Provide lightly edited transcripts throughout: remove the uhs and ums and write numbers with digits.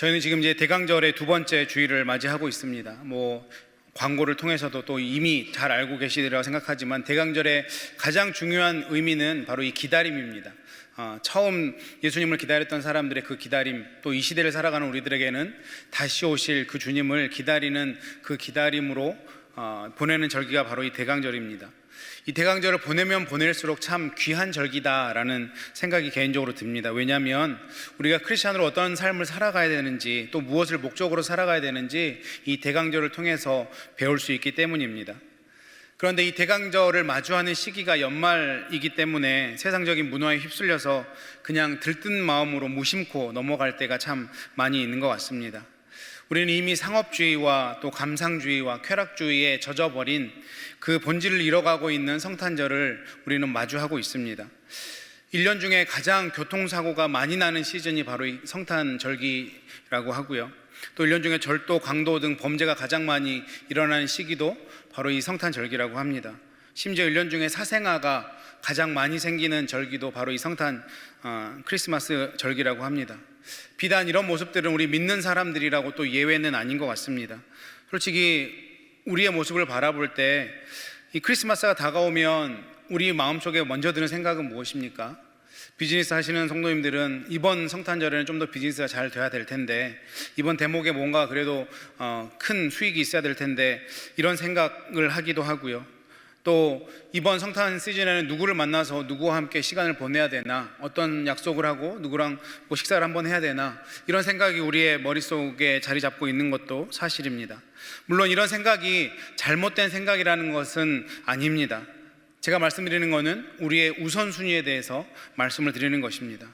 저희는 지금 이제 대강절의 두 번째 주일을 맞이하고 있습니다. 광고를 통해서도 또 이미 잘 알고 계시리라고 생각하지만 대강절의 가장 중요한 의미는 바로 이 기다림입니다. 처음 예수님을 기다렸던 사람들의 그 기다림, 또 이 시대를 살아가는 우리들에게는 다시 오실 그 주님을 기다리는 그 기다림으로 보내는 절기가 바로 이 대강절입니다. 이 대강절을 보내면 보낼수록 참 귀한 절기다라는 생각이 개인적으로 듭니다. 왜냐하면 우리가 크리스찬으로 어떤 삶을 살아가야 되는지, 또 무엇을 목적으로 살아가야 되는지 이 대강절을 통해서 배울 수 있기 때문입니다. 그런데 이 대강절을 마주하는 시기가 연말이기 때문에 세상적인 문화에 휩쓸려서 그냥 들뜬 마음으로 무심코 넘어갈 때가 참 많이 있는 것 같습니다. 우리는 이미 상업주의와 또 감상주의와 쾌락주의에 젖어버린 그 본질을 잃어가고 있는 성탄절을 우리는 마주하고 있습니다. 1년 중에 가장 교통사고가 많이 나는 시즌이 바로 이 성탄절기라고 하고요. 또 1년 중에 절도, 강도 등 범죄가 가장 많이 일어나는 시기도 바로 이 성탄절기라고 합니다. 심지어 1년 중에 사생아가 가장 많이 생기는 절기도 바로 이 크리스마스 절기라고 합니다. 비단 이런 모습들은 우리 믿는 사람들이라고 또 예외는 아닌 것 같습니다. 솔직히 우리의 모습을 바라볼 때 이 크리스마스가 다가오면 우리 마음속에 먼저 드는 생각은 무엇입니까? 비즈니스 하시는 성도님들은 이번 성탄절에는 좀 더 비즈니스가 잘 돼야 될 텐데, 이번 대목에 뭔가 그래도 큰 수익이 있어야 될 텐데, 이런 생각을 하기도 하고요. 또 이번 성탄 시즌에는 누구를 만나서 누구와 함께 시간을 보내야 되나, 어떤 약속을 하고 누구랑 식사를 한번 해야 되나, 이런 생각이 우리의 머릿속에 자리 잡고 있는 것도 사실입니다. 물론 이런 생각이 잘못된 생각이라는 것은 아닙니다. 제가 말씀드리는 것은 우리의 우선순위에 대해서 말씀을 드리는 것입니다.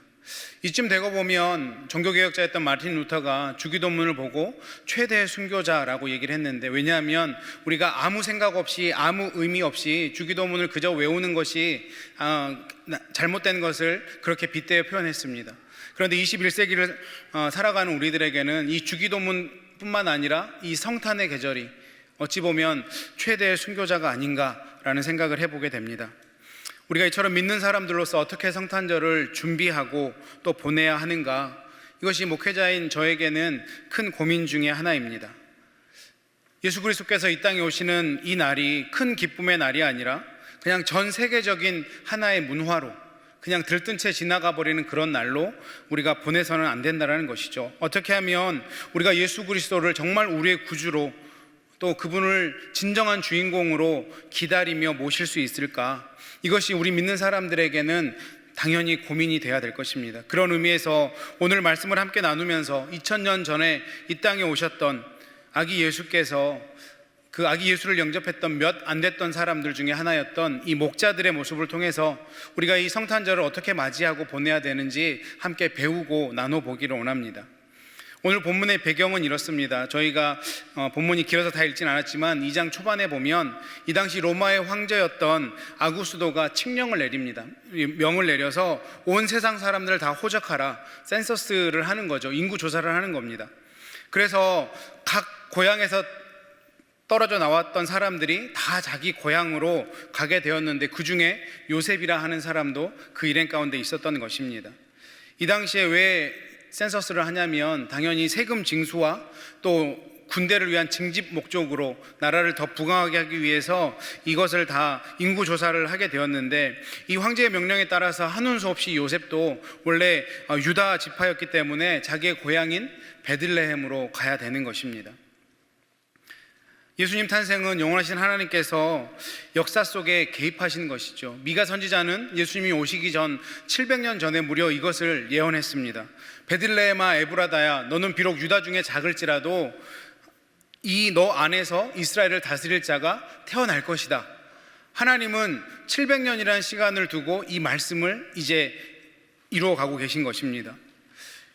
이쯤 되고 보면 종교개혁자였던 마틴 루터가 주기도문을 보고 최대의 순교자라고 얘기를 했는데, 왜냐하면 우리가 아무 생각 없이 아무 의미 없이 주기도문을 그저 외우는 것이 잘못된 것을 그렇게 빗대어 표현했습니다. 그런데 21세기를 살아가는 우리들에게는 이 주기도문뿐만 아니라 이 성탄의 계절이 어찌 보면 최대의 순교자가 아닌가라는 생각을 해보게 됩니다. 우리가 이처럼 믿는 사람들로서 어떻게 성탄절을 준비하고 또 보내야 하는가, 이것이 목회자인 저에게는 큰 고민 중에 하나입니다. 예수 그리스도께서 이 땅에 오시는 이 날이 큰 기쁨의 날이 아니라 그냥 전 세계적인 하나의 문화로 그냥 들뜬 채 지나가 버리는 그런 날로 우리가 보내서는 안 된다는 것이죠. 어떻게 하면 우리가 예수 그리스도를 정말 우리의 구주로, 또 그분을 진정한 주인공으로 기다리며 모실 수 있을까? 이것이 우리 믿는 사람들에게는 당연히 고민이 돼야 될 것입니다. 그런 의미에서 오늘 말씀을 함께 나누면서 2000년 전에 이 땅에 오셨던 아기 예수께서 그 아기 예수를 영접했던 몇 안 됐던 사람들 중에 하나였던 이 목자들의 모습을 통해서 우리가 이 성탄절을 어떻게 맞이하고 보내야 되는지 함께 배우고 나눠보기를 원합니다. 오늘 본문의 배경은 이렇습니다. 저희가 본문이 길어서 다 읽진 않았지만 2장 초반에 보면 이 당시 로마의 황제였던 아구스도가 칙령을 내립니다. 명을 내려서 온 세상 사람들을 다 호적하라, 센서스를 하는 거죠. 인구 조사를 하는 겁니다. 그래서 각 고향에서 떨어져 나왔던 사람들이 다 자기 고향으로 가게 되었는데, 그 중에 요셉이라 하는 사람도 그 일행 가운데 있었던 것입니다. 이 당시에 왜 센서스를 하냐면 당연히 세금 징수와 또 군대를 위한 징집 목적으로 나라를 더 부강하게 하기 위해서 이것을 다 인구 조사를 하게 되었는데, 이 황제의 명령에 따라서 한운 수 없이 요셉도 원래 유다 지파였기 때문에 자기의 고향인 베들레헴으로 가야 되는 것입니다. 예수님 탄생은 영원하신 하나님께서 역사 속에 개입하신 것이죠. 미가 선지자는 예수님이 오시기 전 700년 전에 무려 이것을 예언했습니다. 베들레헴아 에브라다야, 너는 비록 유다 중에 작을지라도 이 너 안에서 이스라엘을 다스릴 자가 태어날 것이다. 하나님은 700년이라는 시간을 두고 이 말씀을 이제 이루어가고 계신 것입니다.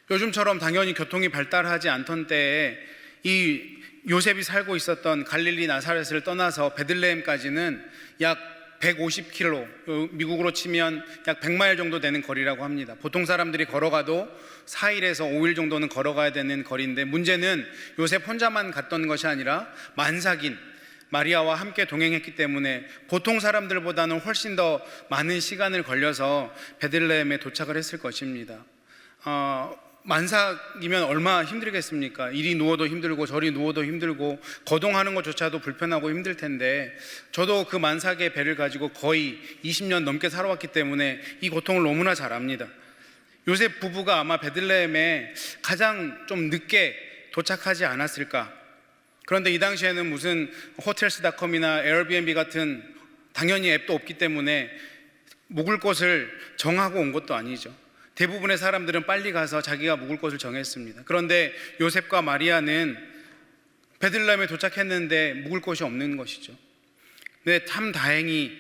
요즘처럼 당연히 교통이 발달하지 않던 때에 이 요셉이 살고 있었던 갈릴리 나사렛을 떠나서 베들레헴까지는 약 150km, 미국으로 치면 약 100마일 정도 되는 거리라고 합니다. 보통 사람들이 걸어가도 4일에서 5일 정도는 걸어가야 되는 거리인데, 문제는 요셉 혼자만 갔던 것이 아니라 만삭인 마리아와 함께 동행했기 때문에 보통 사람들보다는 훨씬 더 많은 시간을 걸려서 베들레헴에 도착을 했을 것입니다. 만삭이면 얼마나 힘들겠습니까? 이리 누워도 힘들고 저리 누워도 힘들고 거동하는 것조차도 불편하고 힘들 텐데, 저도 그 만삭의 배를 가지고 거의 20년 넘게 살아왔기 때문에 이 고통을 너무나 잘 압니다. 요셉 부부가 아마 베들레헴에 가장 좀 늦게 도착하지 않았을까. 그런데 이 당시에는 무슨 호텔스닷컴이나 에어비앤비 같은 당연히 앱도 없기 때문에 묵을 곳을 정하고 온 것도 아니죠. 대부분의 사람들은 빨리 가서 자기가 묵을 곳을 정했습니다. 그런데 요셉과 마리아는 베들레헴에 도착했는데 묵을 곳이 없는 것이죠. 근데 참 다행히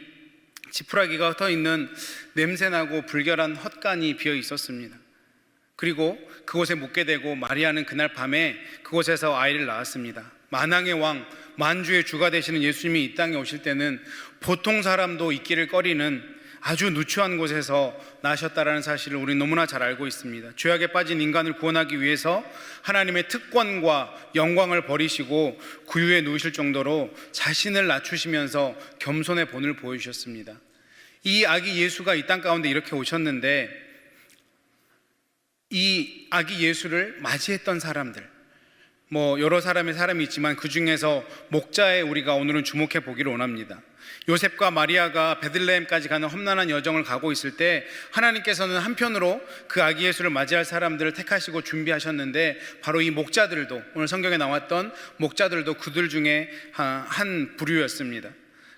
지푸라기가 흩어 있는 냄새나고 불결한 헛간이 비어 있었습니다. 그리고 그곳에 묵게 되고 마리아는 그날 밤에 그곳에서 아이를 낳았습니다. 만왕의 왕, 만주의 주가 되시는 예수님이 이 땅에 오실 때는 보통 사람도 있기를 꺼리는 아주 누추한 곳에서 나셨다라는 사실을 우리 너무나 잘 알고 있습니다. 죄악에 빠진 인간을 구원하기 위해서 하나님의 특권과 영광을 버리시고 구유에 누우실 정도로 자신을 낮추시면서 겸손의 본을 보여주셨습니다. 이 아기 예수가 이 땅 가운데 이렇게 오셨는데, 이 아기 예수를 맞이했던 사람들, 여러 사람이 있지만 그 중에서 목자에 우리가 오늘은 주목해 보기를 원합니다. 요셉과 마리아가 베들레헴까지 가는 험난한 여정을 가고 있을 때 하나님께서는 한편으로 그 아기 예수를 맞이할 사람들을 택하시고 준비하셨는데, 바로 이 목자들도, 오늘 성경에 나왔던 목자들도 그들 중에 한 부류였습니다.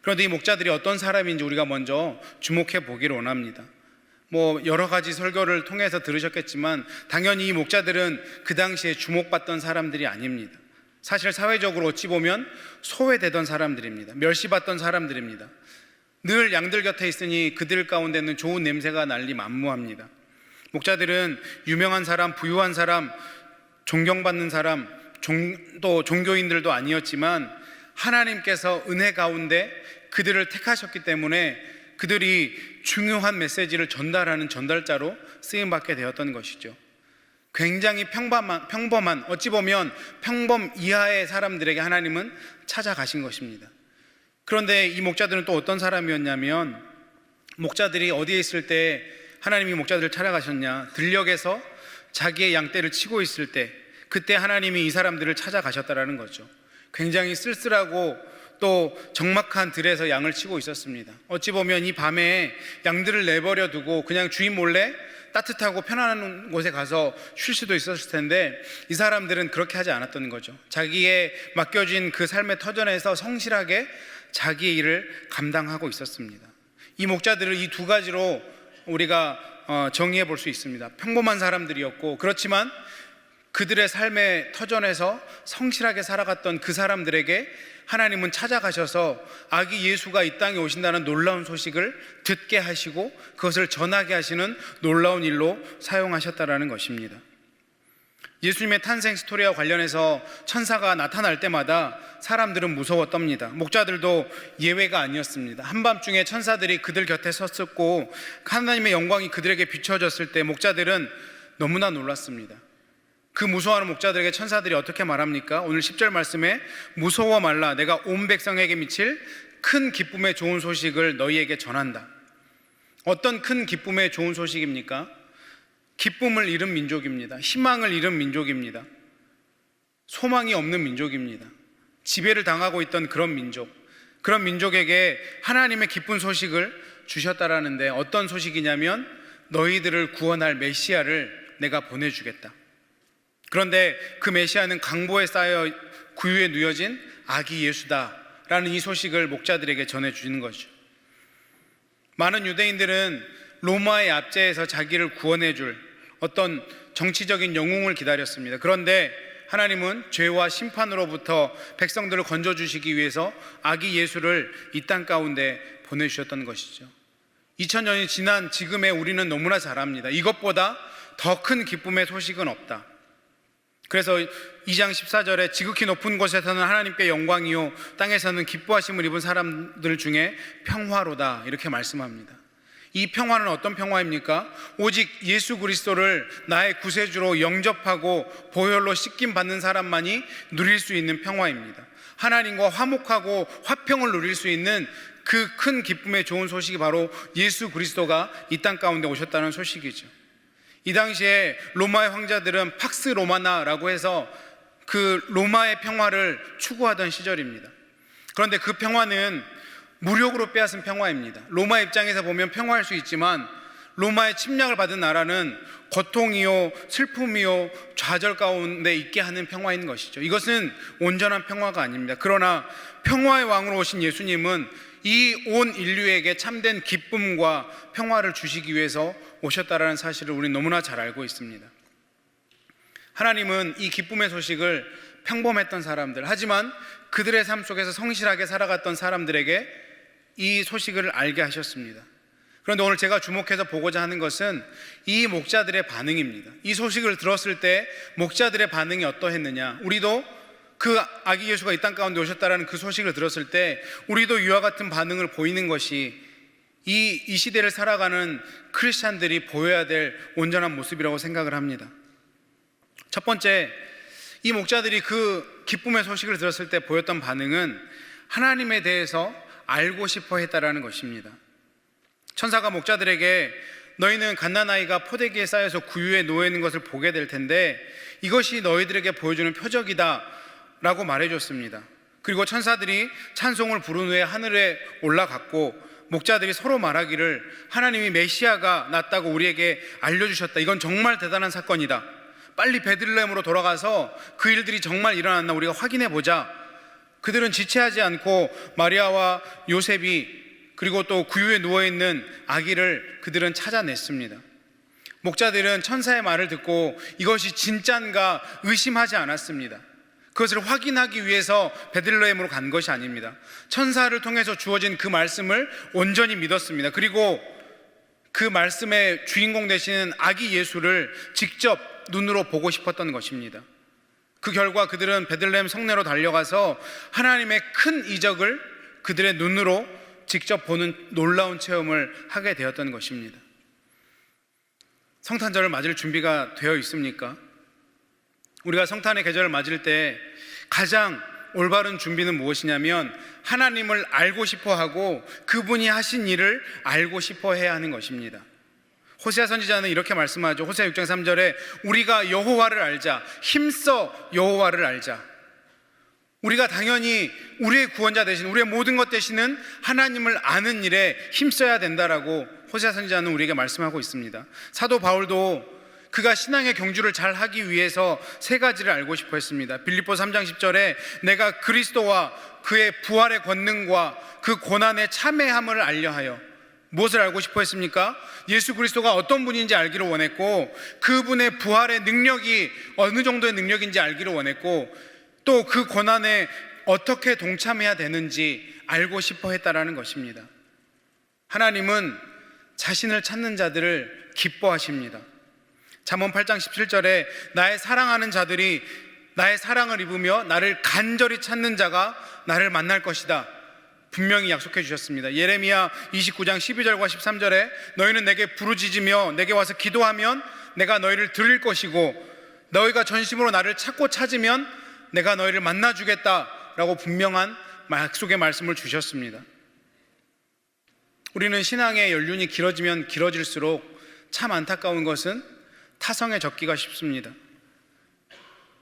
그런데 이 목자들이 어떤 사람인지 우리가 먼저 주목해 보기를 원합니다. 여러 가지 설교를 통해서 들으셨겠지만 당연히 이 목자들은 그 당시에 주목받던 사람들이 아닙니다. 사실 사회적으로 어찌 보면 소외되던 사람들입니다. 멸시받던 사람들입니다. 늘 양들 곁에 있으니 그들 가운데는 좋은 냄새가 날리 만무합니다. 목자들은 유명한 사람, 부유한 사람, 존경받는 사람, 또 종교인들도 아니었지만 하나님께서 은혜 가운데 그들을 택하셨기 때문에 그들이 중요한 메시지를 전달하는 전달자로 쓰임받게 되었던 것이죠. 굉장히 평범한, 어찌 보면 평범 이하의 사람들에게 하나님은 찾아가신 것입니다. 그런데 이 목자들은 또 어떤 사람이었냐면, 목자들이 어디에 있을 때 하나님이 목자들을 찾아가셨냐, 들녘에서 자기의 양떼를 치고 있을 때, 그때 하나님이 이 사람들을 찾아가셨다라는 거죠. 굉장히 쓸쓸하고 또 적막한 들에서 양을 치고 있었습니다. 어찌 보면 이 밤에 양들을 내버려 두고 그냥 주인 몰래 따뜻하고 편안한 곳에 가서 쉴 수도 있었을 텐데, 이 사람들은 그렇게 하지 않았던 거죠. 자기의 맡겨진 그 삶의 터전에서 성실하게 자기의 일을 감당하고 있었습니다. 이 목자들을 이 두 가지로 우리가 정의해 볼 수 있습니다. 평범한 사람들이었고, 그렇지만 그들의 삶의 터전에서 성실하게 살아갔던 그 사람들에게 하나님은 찾아가셔서 아기 예수가 이 땅에 오신다는 놀라운 소식을 듣게 하시고 그것을 전하게 하시는 놀라운 일로 사용하셨다라는 것입니다. 예수님의 탄생 스토리와 관련해서 천사가 나타날 때마다 사람들은 무서웠답니다. 목자들도 예외가 아니었습니다. 한밤중에 천사들이 그들 곁에 섰었고 하나님의 영광이 그들에게 비춰졌을 때 목자들은 너무나 놀랐습니다. 그 무서워하는 목자들에게 천사들이 어떻게 말합니까? 오늘 10절 말씀에 무서워 말라, 내가 온 백성에게 미칠 큰 기쁨의 좋은 소식을 너희에게 전한다. 어떤 큰 기쁨의 좋은 소식입니까? 기쁨을 잃은 민족입니다. 희망을 잃은 민족입니다. 소망이 없는 민족입니다. 지배를 당하고 있던 그런 민족에게 하나님의 기쁜 소식을 주셨다라는데, 어떤 소식이냐면 너희들을 구원할 메시아를 내가 보내주겠다. 그런데 그 메시아는 강보에 쌓여 구유에 누여진 아기 예수다라는 이 소식을 목자들에게 전해주는 거죠. 많은 유대인들은 로마의 압제에서 자기를 구원해줄 어떤 정치적인 영웅을 기다렸습니다. 그런데 하나님은 죄와 심판으로부터 백성들을 건져주시기 위해서 아기 예수를 이 땅 가운데 보내주셨던 것이죠. 2000년이 지난 지금의 우리는 너무나 잘 압니다. 이것보다 더 큰 기쁨의 소식은 없다. 그래서 2장 14절에 지극히 높은 곳에서는 하나님께 영광이요 땅에서는 기뻐하심을 입은 사람들 중에 평화로다, 이렇게 말씀합니다. 이 평화는 어떤 평화입니까? 오직 예수 그리스도를 나의 구세주로 영접하고 보혈로 씻김 받는 사람만이 누릴 수 있는 평화입니다. 하나님과 화목하고 화평을 누릴 수 있는 그 큰 기쁨의 좋은 소식이 바로 예수 그리스도가 이 땅 가운데 오셨다는 소식이죠. 이 당시에 로마의 황자들은 팍스 로마나라고 해서 그 로마의 평화를 추구하던 시절입니다. 그런데 그 평화는 무력으로 빼앗은 평화입니다. 로마 입장에서 보면 평화할 수 있지만 로마의 침략을 받은 나라는 고통이요 슬픔이요 좌절 가운데 있게 하는 평화인 것이죠. 이것은 온전한 평화가 아닙니다. 그러나 평화의 왕으로 오신 예수님은 이 온 인류에게 참된 기쁨과 평화를 주시기 위해서 오셨다라는 사실을 우리는 너무나 잘 알고 있습니다. 하나님은 이 기쁨의 소식을 평범했던 사람들, 하지만 그들의 삶 속에서 성실하게 살아갔던 사람들에게 이 소식을 알게 하셨습니다. 그런데 오늘 제가 주목해서 보고자 하는 것은 이 목자들의 반응입니다. 이 소식을 들었을 때 목자들의 반응이 어떠했느냐. 우리도 그 아기 예수가 이 땅 가운데 오셨다라는 그 소식을 들었을 때 우리도 이와 같은 반응을 보이는 것이 이 시대를 살아가는 크리스찬들이 보여야 될 온전한 모습이라고 생각을 합니다. 첫 번째, 이 목자들이 그 기쁨의 소식을 들었을 때 보였던 반응은 하나님에 대해서 알고 싶어 했다라는 것입니다. 천사가 목자들에게 너희는 갓난아이가 포대기에 쌓여서 구유에 놓여 있는 것을 보게 될 텐데 이것이 너희들에게 보여주는 표적이다 라고 말해줬습니다. 그리고 천사들이 찬송을 부른 후에 하늘에 올라갔고 목자들이 서로 말하기를 하나님이 메시아가 났다고 우리에게 알려주셨다. 이건 정말 대단한 사건이다. 빨리 베들레헴으로 돌아가서 그 일들이 정말 일어났나 우리가 확인해 보자. 그들은 지체하지 않고 마리아와 요셉이 그리고 또 구유에 누워있는 아기를 그들은 찾아냈습니다. 목자들은 천사의 말을 듣고 이것이 진짠가 의심하지 않았습니다. 그것을 확인하기 위해서 베들레헴으로 간 것이 아닙니다. 천사를 통해서 주어진 그 말씀을 온전히 믿었습니다. 그리고 그 말씀의 주인공 되시는 아기 예수를 직접 눈으로 보고 싶었던 것입니다. 그 결과 그들은 베들레헴 성내로 달려가서 하나님의 큰 이적을 그들의 눈으로 직접 보는 놀라운 체험을 하게 되었던 것입니다. 성탄절을 맞을 준비가 되어 있습니까? 우리가 성탄의 계절을 맞을 때 가장 올바른 준비는 무엇이냐면 하나님을 알고 싶어하고 그분이 하신 일을 알고 싶어 해야 하는 것입니다. 호세아 선지자는 이렇게 말씀하죠. 호세아 6장 3절에 우리가 여호와를 알자, 힘써 여호와를 알자. 우리가 당연히 우리의 구원자 되신, 우리의 모든 것 되시는 하나님을 아는 일에 힘써야 된다라고 호세아 선지자는 우리에게 말씀하고 있습니다. 사도 바울도 그가 신앙의 경주를 잘 하기 위해서 세 가지를 알고 싶어 했습니다. 빌립보 3장 10절에 내가 그리스도와 그의 부활의 권능과 그 고난의 참회함을 알려하여, 무엇을 알고 싶어 했습니까? 예수 그리스도가 어떤 분인지 알기를 원했고 그분의 부활의 능력이 어느 정도의 능력인지 알기를 원했고 또 그 고난에 어떻게 동참해야 되는지 알고 싶어 했다라는 것입니다. 하나님은 자신을 찾는 자들을 기뻐하십니다. 잠언 8장 17절에 나의 사랑하는 자들이 나의 사랑을 입으며 나를 간절히 찾는 자가 나를 만날 것이다, 분명히 약속해 주셨습니다. 예레미야 29장 12절과 13절에 너희는 내게 부르짖으며 내게 와서 기도하면 내가 너희를 들을 것이고 너희가 전심으로 나를 찾고 찾으면 내가 너희를 만나주겠다라고 분명한 약속의 말씀을 주셨습니다. 우리는 신앙의 연륜이 길어지면 길어질수록 참 안타까운 것은 타성에 젖기가 쉽습니다.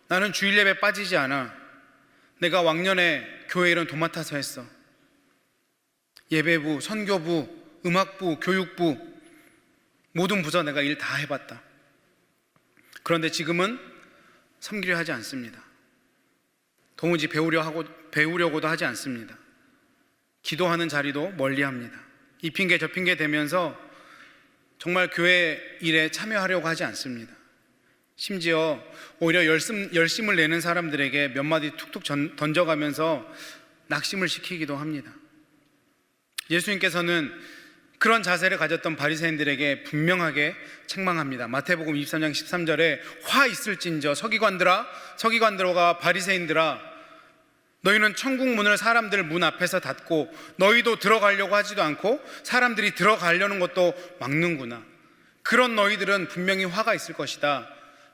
나는 주일 예배 빠지지 않아. 내가 왕년에 교회 일은 도맡아서 했어. 예배부, 선교부, 음악부, 교육부 모든 부서 내가 일 다 해봤다. 그런데 지금은 섬기려 하지 않습니다. 도무지 배우려고도 하지 않습니다. 기도하는 자리도 멀리합니다. 이 핑계 저 핑계 대면서 정말 교회 일에 참여하려고 하지 않습니다. 심지어 오히려 열심을 내는 사람들에게 몇 마디 툭툭 던져가면서 낙심을 시키기도 합니다. 예수님께서는 그런 자세를 가졌던 바리새인들에게 분명하게 책망합니다. 마태복음 23장 13절에 화 있을진저 서기관들과 바리새인들아, 너희는 천국 문을 사람들 문 앞에서 닫고 너희도 들어가려고 하지도 않고 사람들이 들어가려는 것도 막는구나. 그런 너희들은 분명히 화가 있을 것이다,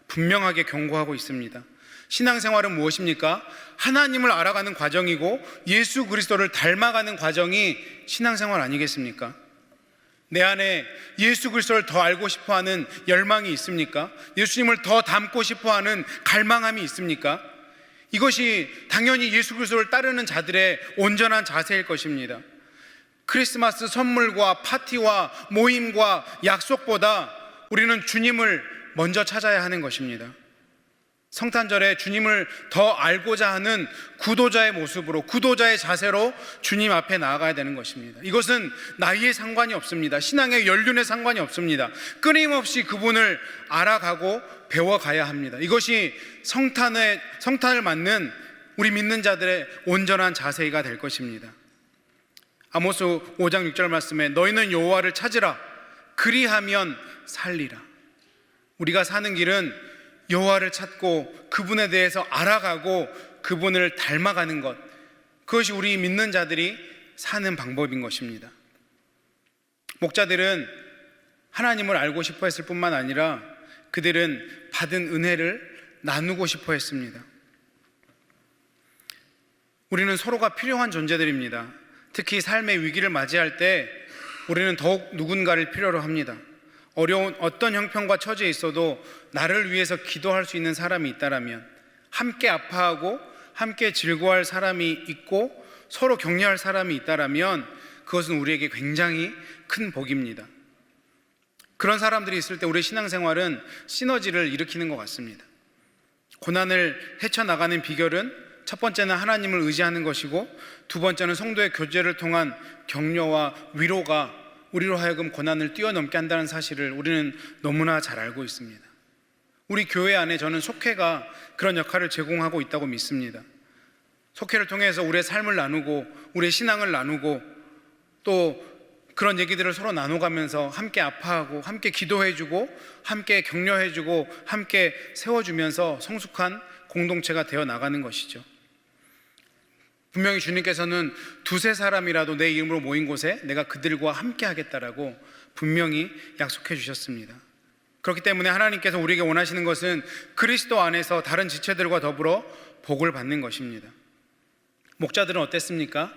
분명하게 경고하고 있습니다. 신앙생활은 무엇입니까? 하나님을 알아가는 과정이고 예수 그리스도를 닮아가는 과정이 신앙생활 아니겠습니까? 내 안에 예수 그리스도를 더 알고 싶어하는 열망이 있습니까? 예수님을 더 닮고 싶어하는 갈망함이 있습니까? 이것이 당연히 예수 그리스도를 따르는 자들의 온전한 자세일 것입니다. 크리스마스 선물과 파티와 모임과 약속보다 우리는 주님을 먼저 찾아야 하는 것입니다. 성탄절에 주님을 더 알고자 하는 구도자의 모습으로, 구도자의 자세로 주님 앞에 나아가야 되는 것입니다. 이것은 나이에 상관이 없습니다. 신앙의 연륜에 상관이 없습니다. 끊임없이 그분을 알아가고 배워가야 합니다. 이것이 성탄을 맞는 우리 믿는 자들의 온전한 자세가 될 것입니다. 아모스 5장 6절 말씀에 너희는 여호와를 찾으라 그리하면 살리라. 우리가 사는 길은 여호와를 찾고 그분에 대해서 알아가고 그분을 닮아가는 것, 그것이 우리 믿는 자들이 사는 방법인 것입니다. 목자들은 하나님을 알고 싶어 했을 뿐만 아니라 그들은 받은 은혜를 나누고 싶어 했습니다. 우리는 서로가 필요한 존재들입니다. 특히 삶의 위기를 맞이할 때 우리는 더욱 누군가를 필요로 합니다. 어려운 어떤 형편과 처지에 있어도 나를 위해서 기도할 수 있는 사람이 있다라면, 함께 아파하고 함께 즐거워할 사람이 있고 서로 격려할 사람이 있다라면 그것은 우리에게 굉장히 큰 복입니다. 그런 사람들이 있을 때 우리의 신앙생활은 시너지를 일으키는 것 같습니다. 고난을 헤쳐나가는 비결은 첫 번째는 하나님을 의지하는 것이고, 두 번째는 성도의 교제를 통한 격려와 위로가 우리로 하여금 고난을 뛰어넘게 한다는 사실을 우리는 너무나 잘 알고 있습니다. 우리 교회 안에 저는 속회가 그런 역할을 제공하고 있다고 믿습니다. 속회를 통해서 우리의 삶을 나누고 우리의 신앙을 나누고 또 그런 얘기들을 서로 나눠가면서 함께 아파하고 함께 기도해주고 함께 격려해주고 함께 세워주면서 성숙한 공동체가 되어 나가는 것이죠. 분명히 주님께서는 두세 사람이라도 내 이름으로 모인 곳에 내가 그들과 함께 하겠다라고 분명히 약속해 주셨습니다. 그렇기 때문에 하나님께서 우리에게 원하시는 것은 그리스도 안에서 다른 지체들과 더불어 복을 받는 것입니다. 목자들은 어땠습니까?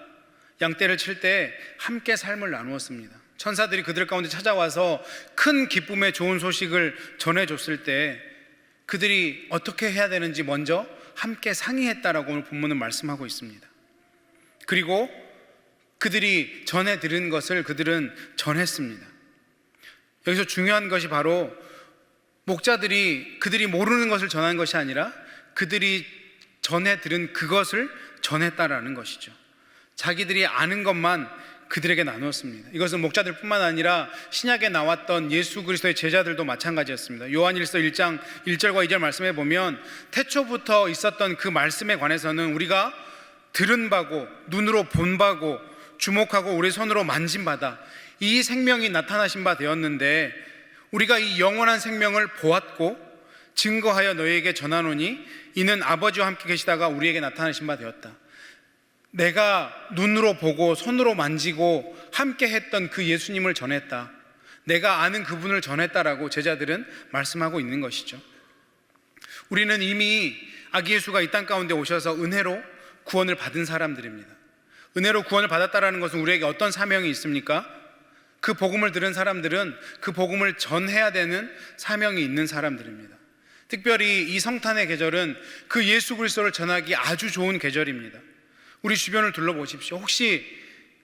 양떼를 칠 때 함께 삶을 나누었습니다. 천사들이 그들 가운데 찾아와서 큰 기쁨의 좋은 소식을 전해줬을 때 그들이 어떻게 해야 되는지 먼저 함께 상의했다라고 오늘 본문은 말씀하고 있습니다. 그리고 그들이 전해 들은 것을 그들은 전했습니다. 여기서 중요한 것이 바로 목자들이 그들이 모르는 것을 전한 것이 아니라 그들이 전해 들은 그것을 전했다라는 것이죠. 자기들이 아는 것만 그들에게 나누었습니다. 이것은 목자들 뿐만 아니라 신약에 나왔던 예수 그리스도의 제자들도 마찬가지였습니다. 요한일서 1장 1절과 2절 말씀에 보면 태초부터 있었던 그 말씀에 관해서는 우리가 들은 바고 눈으로 본 바고 주목하고 우리 손으로 만진 바다, 이 생명이 나타나신 바 되었는데 우리가 이 영원한 생명을 보았고 증거하여 너희에게 전하노니 이는 아버지와 함께 계시다가 우리에게 나타나신 바 되었다. 내가 눈으로 보고 손으로 만지고 함께 했던 그 예수님을 전했다, 내가 아는 그분을 전했다라고 제자들은 말씀하고 있는 것이죠. 우리는 이미 아기 예수가 이 땅 가운데 오셔서 은혜로 구원을 받은 사람들입니다. 은혜로 구원을 받았다라는 것은 우리에게 어떤 사명이 있습니까? 그 복음을 들은 사람들은 그 복음을 전해야 되는 사명이 있는 사람들입니다. 특별히 이 성탄의 계절은 그 예수 그리스도를 전하기 아주 좋은 계절입니다. 우리 주변을 둘러보십시오. 혹시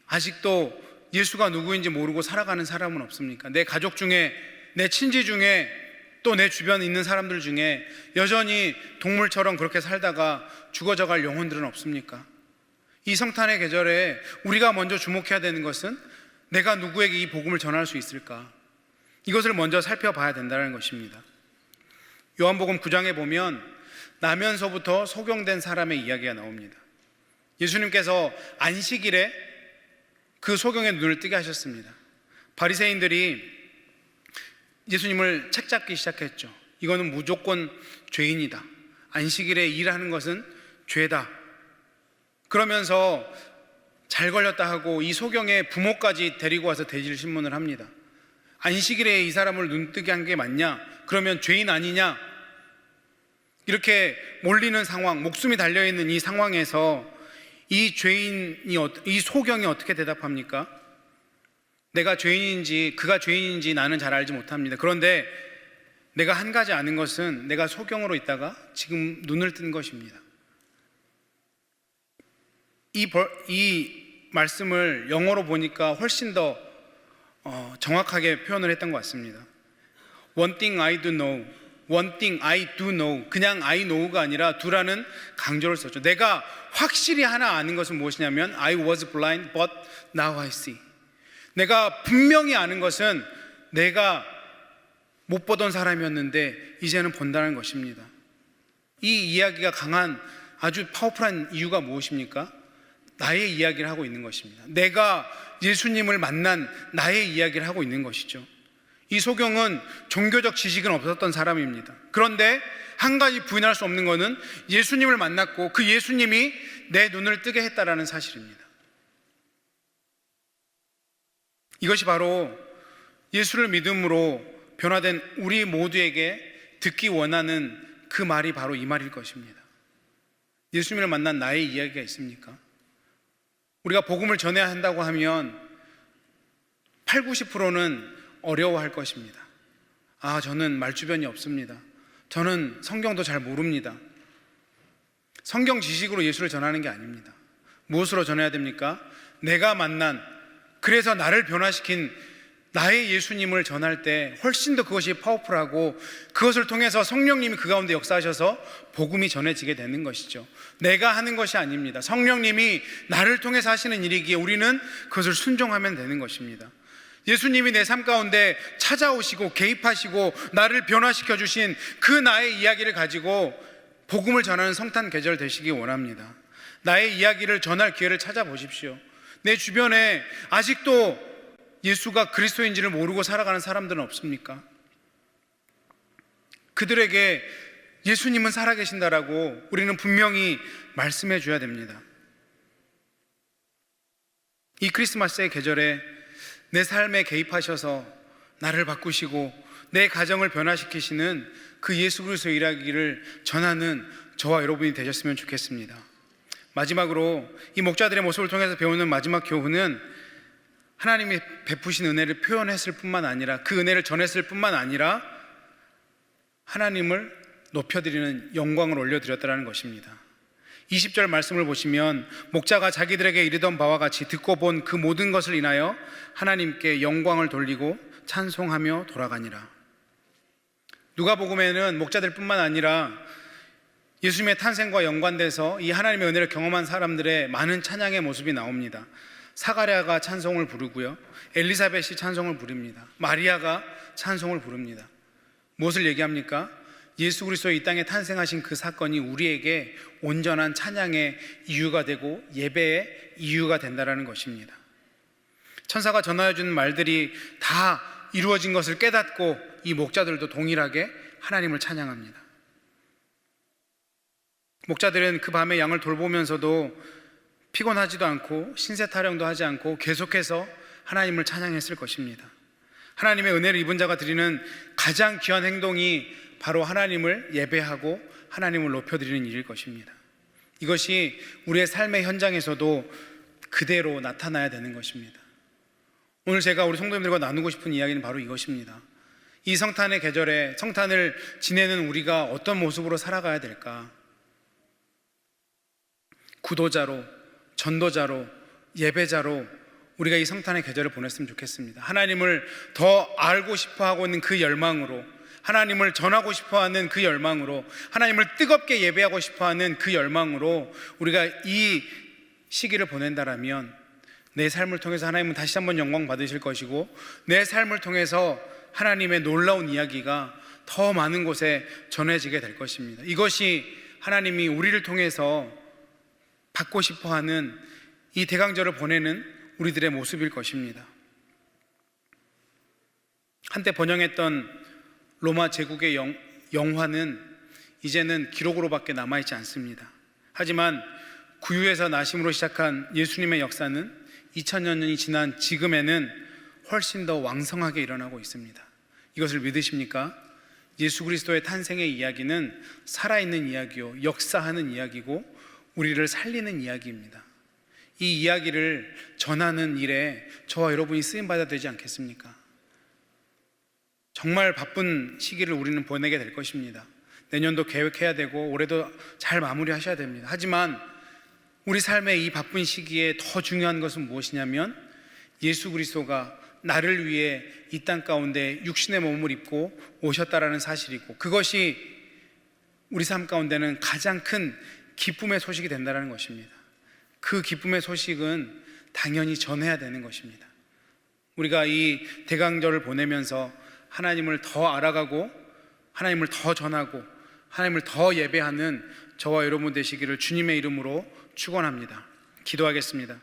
아직도 예수가 누구인지 모르고 살아가는 사람은 없습니까? 내 가족 중에, 내 친지 중에, 또 내 주변에 있는 사람들 중에 여전히 동물처럼 그렇게 살다가 죽어져갈 영혼들은 없습니까? 이 성탄의 계절에 우리가 먼저 주목해야 되는 것은 내가 누구에게 이 복음을 전할 수 있을까? 이것을 먼저 살펴봐야 된다는 것입니다. 요한복음 9장에 보면 나면서부터 소경된 사람의 이야기가 나옵니다. 예수님께서 안식일에 그 소경의 눈을 뜨게 하셨습니다. 바리새인들이 예수님을 책잡기 시작했죠. 이거는 무조건 죄인이다, 안식일에 일하는 것은 죄다, 그러면서 잘 걸렸다 하고 이 소경의 부모까지 데리고 와서 대질 신문을 합니다. 안식일에 이 사람을 눈뜨게 한 게 맞냐? 그러면 죄인 아니냐? 이렇게 몰리는 상황, 목숨이 달려있는 이 상황에서 이 소경이 어떻게 대답합니까? 내가 죄인인지 그가 죄인인지 나는 잘 알지 못합니다. 그런데 내가 한 가지 아는 것은 내가 소경으로 있다가 지금 눈을 뜬 것입니다. 이 말씀을 영어로 보니까 훨씬 더 정확하게 표현을 했던 것 같습니다. One thing I do know, one thing I do know. 그냥 I know가 아니라 do라는 강조를 썼죠. 내가 확실히 하나 아는 것은 무엇이냐면 I was blind but now I see. 내가 분명히 아는 것은 내가 못 보던 사람이었는데 이제는 본다는 것입니다. 이 이야기가 강한 아주 파워풀한 이유가 무엇입니까? 나의 이야기를 하고 있는 것입니다. 내가 예수님을 만난 나의 이야기를 하고 있는 것이죠. 이 소경은 종교적 지식은 없었던 사람입니다. 그런데 한 가지 부인할 수 없는 것은 예수님을 만났고 그 예수님이 내 눈을 뜨게 했다라는 사실입니다. 이것이 바로 예수를 믿음으로 변화된 우리 모두에게 듣기 원하는 그 말이 바로 이 말일 것입니다. 예수님을 만난 나의 이야기가 있습니까? 우리가 복음을 전해야 한다고 하면 8, 90%는 어려워할 것입니다. 저는 말주변이 없습니다. 저는 성경도 잘 모릅니다. 성경 지식으로 예수를 전하는 게 아닙니다. 무엇으로 전해야 됩니까? 내가 만난, 그래서 나를 변화시킨 나의 예수님을 전할 때 훨씬 더 그것이 파워풀하고 그것을 통해서 성령님이 그 가운데 역사하셔서 복음이 전해지게 되는 것이죠. 내가 하는 것이 아닙니다. 성령님이 나를 통해서 하시는 일이기에 우리는 그것을 순종하면 되는 것입니다. 예수님이 내 삶 가운데 찾아오시고 개입하시고 나를 변화시켜 주신 그 나의 이야기를 가지고 복음을 전하는 성탄 계절 되시기 원합니다. 나의 이야기를 전할 기회를 찾아보십시오. 내 주변에 아직도 예수가 그리스도인지를 모르고 살아가는 사람들은 없습니까? 그들에게 예수님은 살아계신다라고 우리는 분명히 말씀해 줘야 됩니다. 이 크리스마스의 계절에 내 삶에 개입하셔서 나를 바꾸시고 내 가정을 변화시키시는 그 예수 그리스도의 일하기를 전하는 저와 여러분이 되셨으면 좋겠습니다. 마지막으로 이 목자들의 모습을 통해서 배우는 마지막 교훈은 하나님이 베푸신 은혜를 표현했을 뿐만 아니라 그 은혜를 전했을 뿐만 아니라 하나님을 높여드리는 영광을 올려드렸다는 것입니다. 20절 말씀을 보시면 목자가 자기들에게 이르던 바와 같이 듣고 본 그 모든 것을 인하여 하나님께 영광을 돌리고 찬송하며 돌아가니라. 누가복음에는 목자들 뿐만 아니라 예수님의 탄생과 연관돼서 이 하나님의 은혜를 경험한 사람들의 많은 찬양의 모습이 나옵니다. 사가랴가 찬송을 부르고요, 엘리사벳이 찬송을 부릅니다. 마리아가 찬송을 부릅니다. 무엇을 얘기합니까? 예수 그리스도의 이 땅에 탄생하신 그 사건이 우리에게 온전한 찬양의 이유가 되고 예배의 이유가 된다는 것입니다. 천사가 전하여 주는 말들이 다 이루어진 것을 깨닫고 이 목자들도 동일하게 하나님을 찬양합니다. 목자들은 그 밤에 양을 돌보면서도 피곤하지도 않고 신세 타령도 하지 않고 계속해서 하나님을 찬양했을 것입니다. 하나님의 은혜를 입은 자가 드리는 가장 귀한 행동이 바로 하나님을 예배하고 하나님을 높여드리는 일일 것입니다. 이것이 우리의 삶의 현장에서도 그대로 나타나야 되는 것입니다. 오늘 제가 우리 성도님들과 나누고 싶은 이야기는 바로 이것입니다. 이 성탄의 계절에 성탄을 지내는 우리가 어떤 모습으로 살아가야 될까? 구도자로, 전도자로, 예배자로 우리가 이 성탄의 계절을 보냈으면 좋겠습니다. 하나님을 더 알고 싶어하고 있는 그 열망으로, 하나님을 전하고 싶어하는 그 열망으로, 하나님을 뜨겁게 예배하고 싶어하는 그 열망으로 우리가 이 시기를 보낸다라면 내 삶을 통해서 하나님은 다시 한번 영광 받으실 것이고 내 삶을 통해서 하나님의 놀라운 이야기가 더 많은 곳에 전해지게 될 것입니다. 이것이 하나님이 우리를 통해서 받고 싶어하는 이 대강절을 보내는 우리들의 모습일 것입니다. 한때 번영했던 로마 제국의 영화는 이제는 기록으로밖에 남아있지 않습니다. 하지만 구유에서 나심으로 시작한 예수님의 역사는 2000년이 지난 지금에는 훨씬 더 왕성하게 일어나고 있습니다. 이것을 믿으십니까? 예수 그리스도의 탄생의 이야기는 살아있는 이야기요, 역사하는 이야기고 우리를 살리는 이야기입니다. 이 이야기를 전하는 일에 저와 여러분이 쓰임받아야 되지 않겠습니까? 정말 바쁜 시기를 우리는 보내게 될 것입니다. 내년도 계획해야 되고 올해도 잘 마무리하셔야 됩니다. 하지만 우리 삶의 이 바쁜 시기에 더 중요한 것은 무엇이냐면 예수 그리스도가 나를 위해 이 땅 가운데 육신의 몸을 입고 오셨다라는 사실이고, 그것이 우리 삶 가운데는 가장 큰 기쁨의 소식이 된다는 것입니다. 그 기쁨의 소식은 당연히 전해야 되는 것입니다. 우리가 이 대강절을 보내면서 하나님을 더 알아가고 하나님을 더 전하고 하나님을 더 예배하는 저와 여러분 되시기를 주님의 이름으로 축원합니다. 기도하겠습니다.